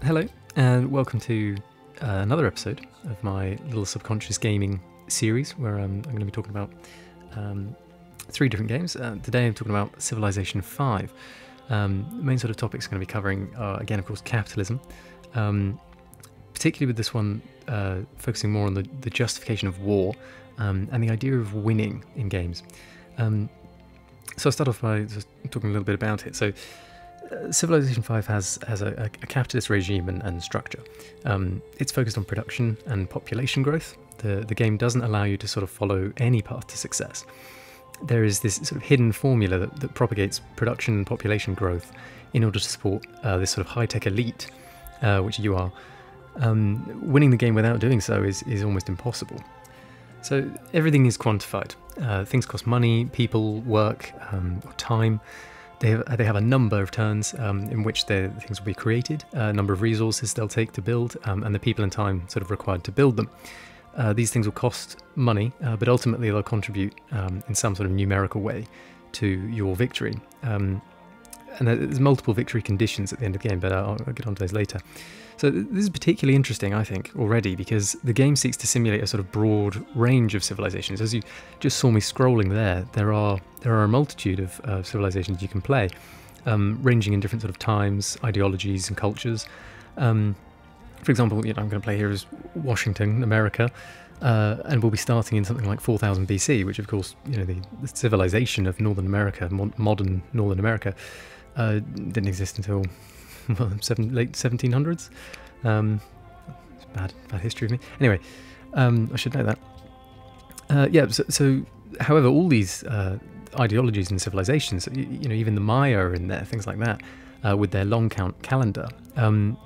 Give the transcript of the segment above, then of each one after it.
Hello, and welcome to another episode of my little subconscious gaming series, where I'm going to be talking about three different games. Today I'm talking about Civilization 5. The main sort of topics I'm going to be covering are, again, of course, capitalism, particularly with this one focusing more on the justification of war and the idea of winning in games. So I'll start off by just talking a little bit about it. So Civilization 5 has a capitalist regime and structure. It's focused on production and population growth. The game doesn't allow you to sort of follow any path to success. There is this sort of hidden formula that propagates production and population growth in order to support this sort of high-tech elite, which you are. Winning the game without doing so is almost impossible. So everything is quantified. Things cost money, people, work, or time. They have a number of turns in which things will be created, a number of resources they'll take to build, and the people and time sort of required to build them. These things will cost money, but ultimately they'll contribute in some sort of numerical way to your victory. And there's multiple victory conditions at the end of the game, but I'll get onto those later. So this is particularly interesting, I think, already, because the game seeks to simulate a sort of broad range of civilizations. As you just saw me scrolling there are a multitude of civilizations you can play, ranging in different sort of times, ideologies, and cultures. For example, I'm going to play here as Washington, America, and we'll be starting in something like 4000 BC, which, of course, the civilization of Northern America, modern Northern America, didn't exist until late 1700s. It's bad history of me. Anyway, I should know that. So however, all these ideologies and civilizations, even the Maya are in there, things like that, with their long count calendar,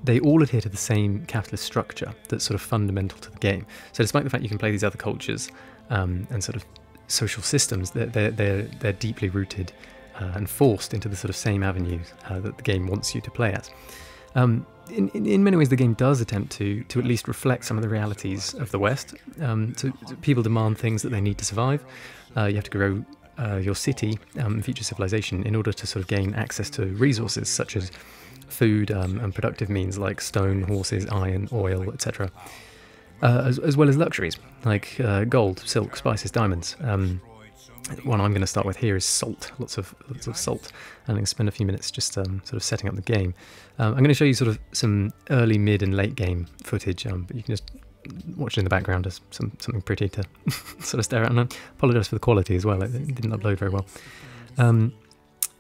they all adhere to the same capitalist structure that's sort of fundamental to the game. So despite the fact you can play these other cultures and sort of social systems, they're deeply rooted and forced into the sort of same avenues that the game wants you to play as. In many ways, the game does attempt to at least reflect some of the realities of the West. So people demand things that they need to survive. You have to grow your city, future civilization, in order to sort of gain access to resources such as food and productive means like stone, horses, iron, oil, etc. As well as luxuries like gold, silk, spices, diamonds. One I'm going to start with here is salt, lots of salt, and I'm going to spend a few minutes just sort of setting up the game. I'm going to show you sort of some early, mid and late game footage, but you can just watch it in the background as something pretty to sort of stare at, and I apologise for the quality as well, it didn't upload very well.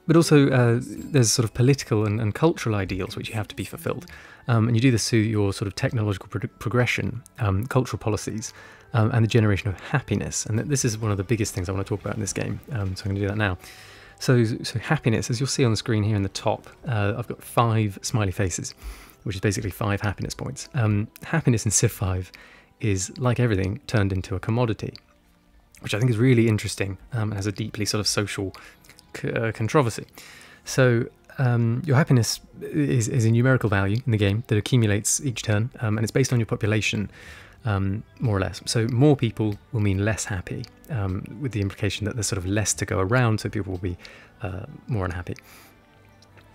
But also there's sort of political and cultural ideals which you have to be fulfilled, and you do this through your sort of technological progression, cultural policies, and the generation of happiness. And this is one of the biggest things I want to talk about in this game, so I'm going to do that now. So happiness, as you'll see on the screen here in the top, I've got 5 smiley faces, which is basically 5 happiness points. Happiness in Civ 5 is, like everything, turned into a commodity, which I think is really interesting and has a deeply sort of social controversy. So your happiness is a numerical value in the game that accumulates each turn, and it's based on your population, more or less. So more people will mean less happy, with the implication that there's sort of less to go around, so people will be more unhappy.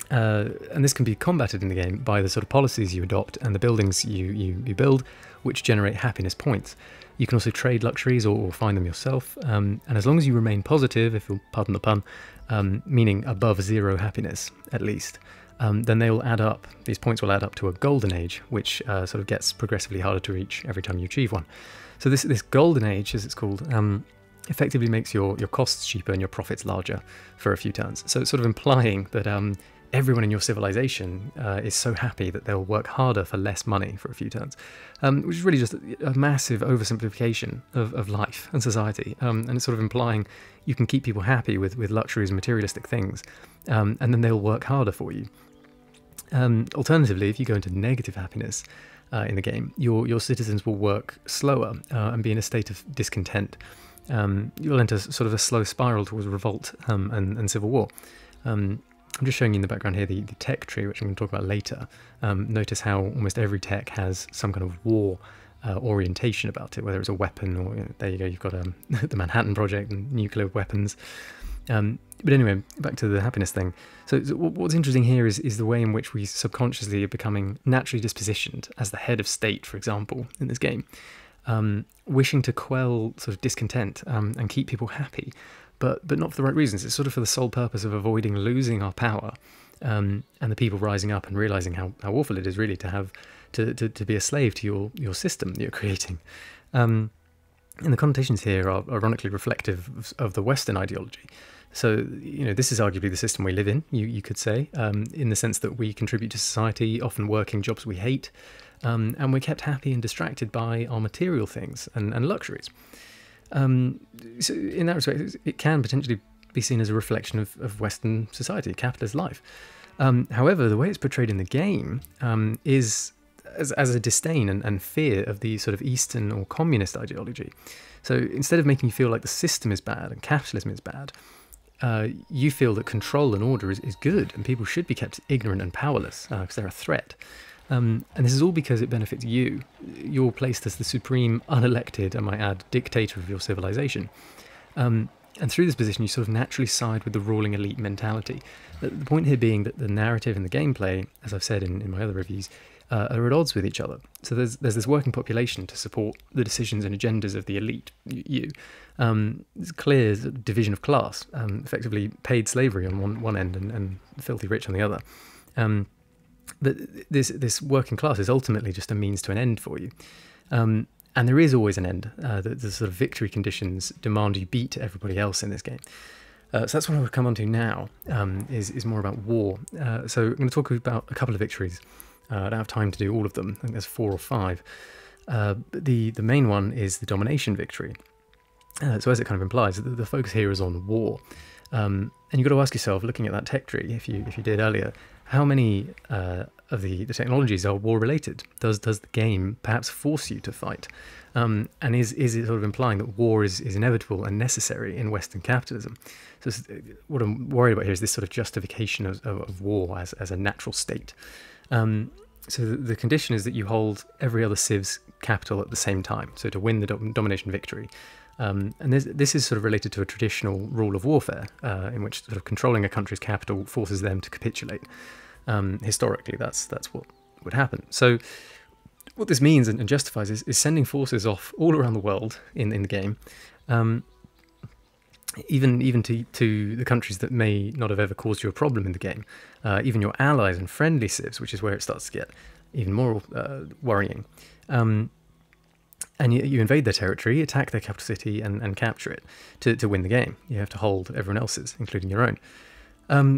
And this can be combated in the game by the sort of policies you adopt and the buildings you build, which generate happiness points. You can also trade luxuries or find them yourself, and as long as you remain positive, if you'll pardon the pun, meaning above 0 happiness at least, then they will add up. These points will add up to a golden age, which sort of gets progressively harder to reach every time you achieve one. So this golden age, as it's called, effectively makes your costs cheaper and your profits larger for a few turns. So it's sort of implying that everyone in your civilization is so happy that they'll work harder for less money for a few turns, which is really just a massive oversimplification of life and society, and it's sort of implying you can keep people happy with luxuries and materialistic things, and then they'll work harder for you. Alternatively, if you go into negative happiness in the game, your citizens will work slower and be in a state of discontent. You'll enter sort of a slow spiral towards revolt and civil war. I'm just showing you in the background here the tech tree, which I'm going to talk about later. Notice how almost every tech has some kind of war orientation about it, whether it's a weapon or, there you go, you've got the Manhattan Project and nuclear weapons. But anyway, back to the happiness thing. So what's interesting here is the way in which we subconsciously are becoming naturally dispositioned as the head of state, for example, in this game, wishing to quell sort of discontent and keep people happy, but not for the right reasons. It's sort of for the sole purpose of avoiding losing our power, and the people rising up and realizing how awful it is really to have to be a slave to your system that you're creating. And the connotations here are ironically reflective of the Western ideology. So, this is arguably the system we live in, you could say, in the sense that we contribute to society, often working jobs we hate, and we're kept happy and distracted by our material things and luxuries. So in that respect, it can potentially be seen as a reflection of Western society, capitalist life. However, the way it's portrayed in the game is as a disdain and fear of the sort of Eastern or communist ideology. So instead of making you feel like the system is bad and capitalism is bad, you feel that control and order is good, and people should be kept ignorant and powerless because they're a threat. And this is all because it benefits you. You're placed as the supreme, unelected, I might add, dictator of your civilization. And through this position, you sort of naturally side with the ruling elite mentality. The point here being that the narrative and the gameplay, as I've said in my other reviews, are at odds with each other. So there's this working population to support the decisions and agendas of the elite, you. It's clear division of class, effectively paid slavery on one end and filthy rich on the other. But this working class is ultimately just a means to an end for you. And there is always an end. The sort of victory conditions demand you beat everybody else in this game. So that's what I would come on to now, is more about war. So I'm going to talk about a couple of victories. I don't have time to do all of them. I think there's 4 or 5. But the main one is the domination victory. So as it kind of implies, the focus here is on war. And you've got to ask yourself, looking at that tech tree, if you did earlier, how many of the technologies are war-related? Does the game perhaps force you to fight? And is it sort of implying that war is inevitable and necessary in Western capitalism? So what I'm worried about here is this sort of justification of war as a natural state. So the condition is that you hold every other civ's capital at the same time, so to win the domination victory. And this is sort of related to a traditional rule of warfare, in which sort of controlling a country's capital forces them to capitulate. Historically, that's what would happen. So what this means and justifies is sending forces off all around the world in the game, even to the countries that may not have ever caused you a problem in the game, even your allies and friendly civs, which is where it starts to get even more worrying. And you invade their territory, attack their capital city, and capture it to win the game. You have to hold everyone else's, including your own.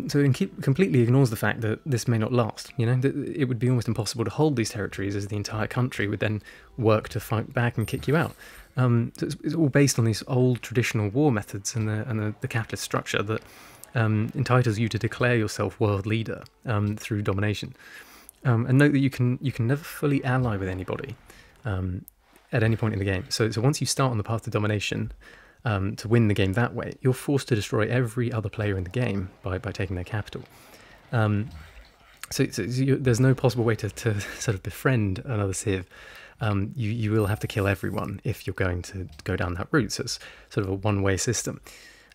So it completely ignores the fact that this may not last. It would be almost impossible to hold these territories, as the entire country would then work to fight back and kick you out. So it's all based on these old traditional war methods and the capitalist structure that entitles you to declare yourself world leader through domination. And note that you can never fully ally with anybody at any point in the game. So once you start on the path to domination, to win the game that way, you're forced to destroy every other player in the game by taking their capital. So there's no possible way to sort of befriend another civ. You will have to kill everyone if you're going to go down that route. So it's sort of a one-way system.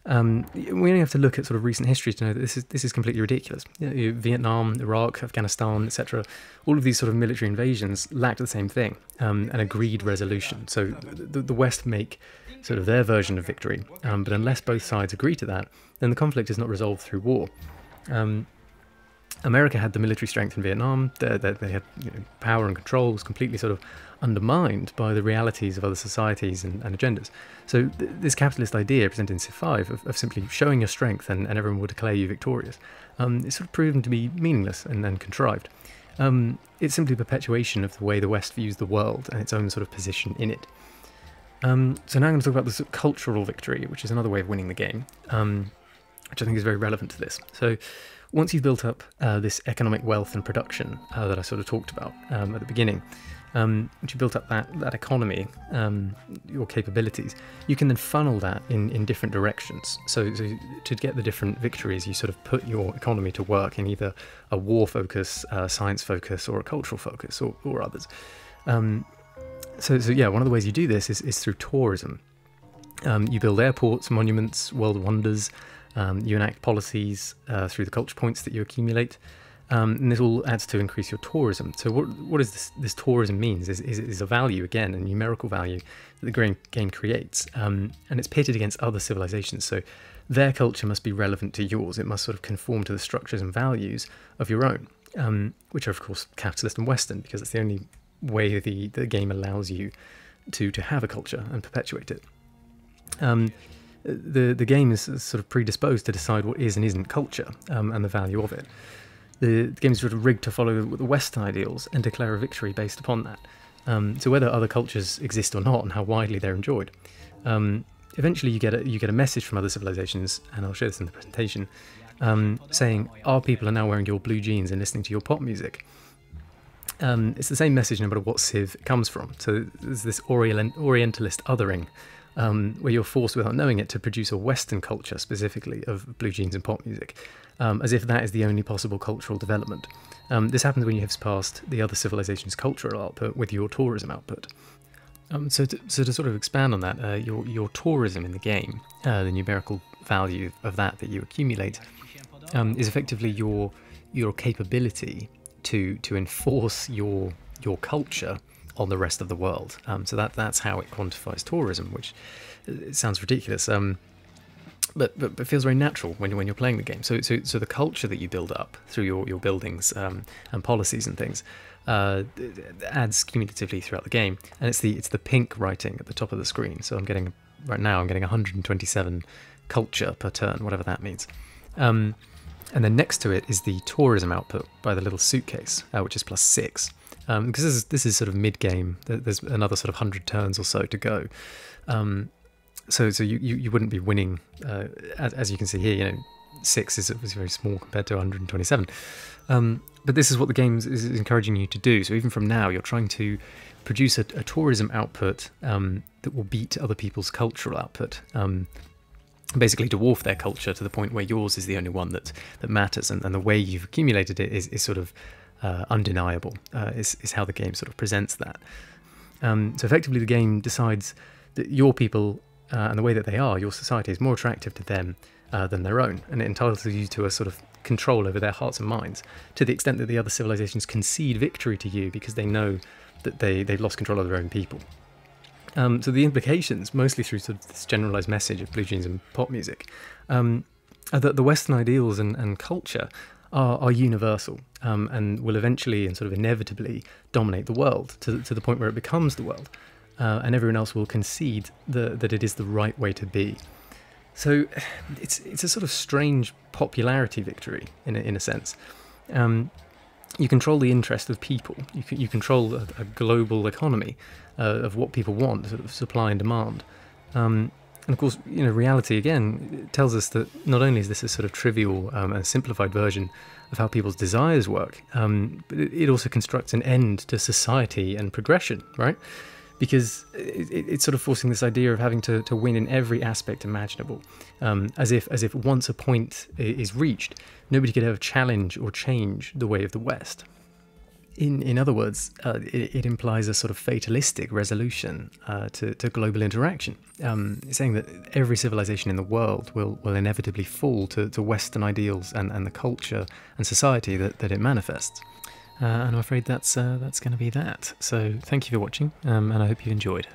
We only have to look at sort of recent history to know that this is completely ridiculous. Vietnam, Iraq, Afghanistan, etc. All of these sort of military invasions lacked the same thing, an agreed resolution. So the West make sort of their version of victory, but unless both sides agree to that, then the conflict is not resolved through war. America had the military strength in Vietnam. They had power and control was completely sort of undermined by the realities of other societies and agendas. So this capitalist idea presented in Civ 5 of simply showing your strength and everyone will declare you victorious, it's sort of proven to be meaningless and contrived. It's simply a perpetuation of the way the West views the world and its own sort of position in it. So now I'm going to talk about the sort of cultural victory, which is another way of winning the game, which I think is very relevant to this. So once you've built up this economic wealth and production that I sort of talked about at the beginning, once you built up that economy, your capabilities, you can then funnel that in different directions. So to get the different victories, you sort of put your economy to work in either a war focus, a science focus, or a cultural focus, or others. So yeah, one of the ways you do this is through tourism. You build airports, monuments, world wonders, You enact policies through the culture points that you accumulate. And this all adds to increase your tourism. So what is this tourism means is a value, again, a numerical value that the game creates. And it's pitted against other civilizations. So their culture must be relevant to yours. It must sort of conform to the structures and values of your own, which are, of course, capitalist and Western, because it's the only way the game allows you to have a culture and perpetuate it. The game is sort of predisposed to decide what is and isn't culture, and the value of it. The game is sort of rigged to follow the Western ideals and declare a victory based upon that. So whether other cultures exist or not, and how widely they're enjoyed, eventually you get a message from other civilizations, and I'll show this in the presentation, saying our people are now wearing your blue jeans and listening to your pop music. It's the same message no matter what civ it comes from. So there's this Orientalist othering, where you're forced without knowing it to produce a Western culture specifically of blue jeans and pop music, as if that is the only possible cultural development. This happens when you have surpassed the other civilization's cultural output with your tourism output. So to sort of expand on that, your tourism in the game, the numerical value of that you accumulate, is effectively your capability to enforce your culture on the rest of the world. So that's how it quantifies tourism, which it sounds ridiculous, but feels very natural when you're playing the game. So the culture that you build up through your buildings and policies and things adds cumulatively throughout the game, and it's the pink writing at the top of the screen. So right now I'm getting 127 culture per turn, whatever that means. And then next to it is the tourism output by the little suitcase, which is +6. Because this is sort of mid-game, there's another sort of 100 turns or so to go. So you wouldn't be winning, as you can see here, 6 is very small compared to 127. But this is what the game is encouraging you to do. So even from now, you're trying to produce a tourism output that will beat other people's cultural output. Basically dwarf their culture to the point where yours is the only one that matters, and the way you've accumulated it is sort of undeniable, is how the game sort of presents that. So effectively the game decides that your people and the way that they are, your society, is more attractive to them than their own, and it entitles you to a sort of control over their hearts and minds, to the extent that the other civilizations concede victory to you because they know that they've lost control of their own people. So the implications, mostly through sort of this generalized message of blue jeans and pop music, are that the Western ideals and culture are universal, and will eventually and sort of inevitably dominate the world to the point where it becomes the world, and everyone else will concede that it is the right way to be. So it's a sort of strange popularity victory in a sense. You control the interest of people. You control a global economy of what people want, sort of supply and demand. And of course, reality again tells us that not only is this a sort of trivial and simplified version of how people's desires work, but it also constructs an end to society and progression, right? Because it's sort of forcing this idea of having to win in every aspect imaginable, as if once a point is reached, nobody could ever challenge or change the way of the West. In other words, it implies a sort of fatalistic resolution to global interaction, saying that every civilization in the world will inevitably fall to Western ideals and the culture and society that it manifests. And I'm afraid that's going to be that. So thank you for watching, and I hope you enjoyed.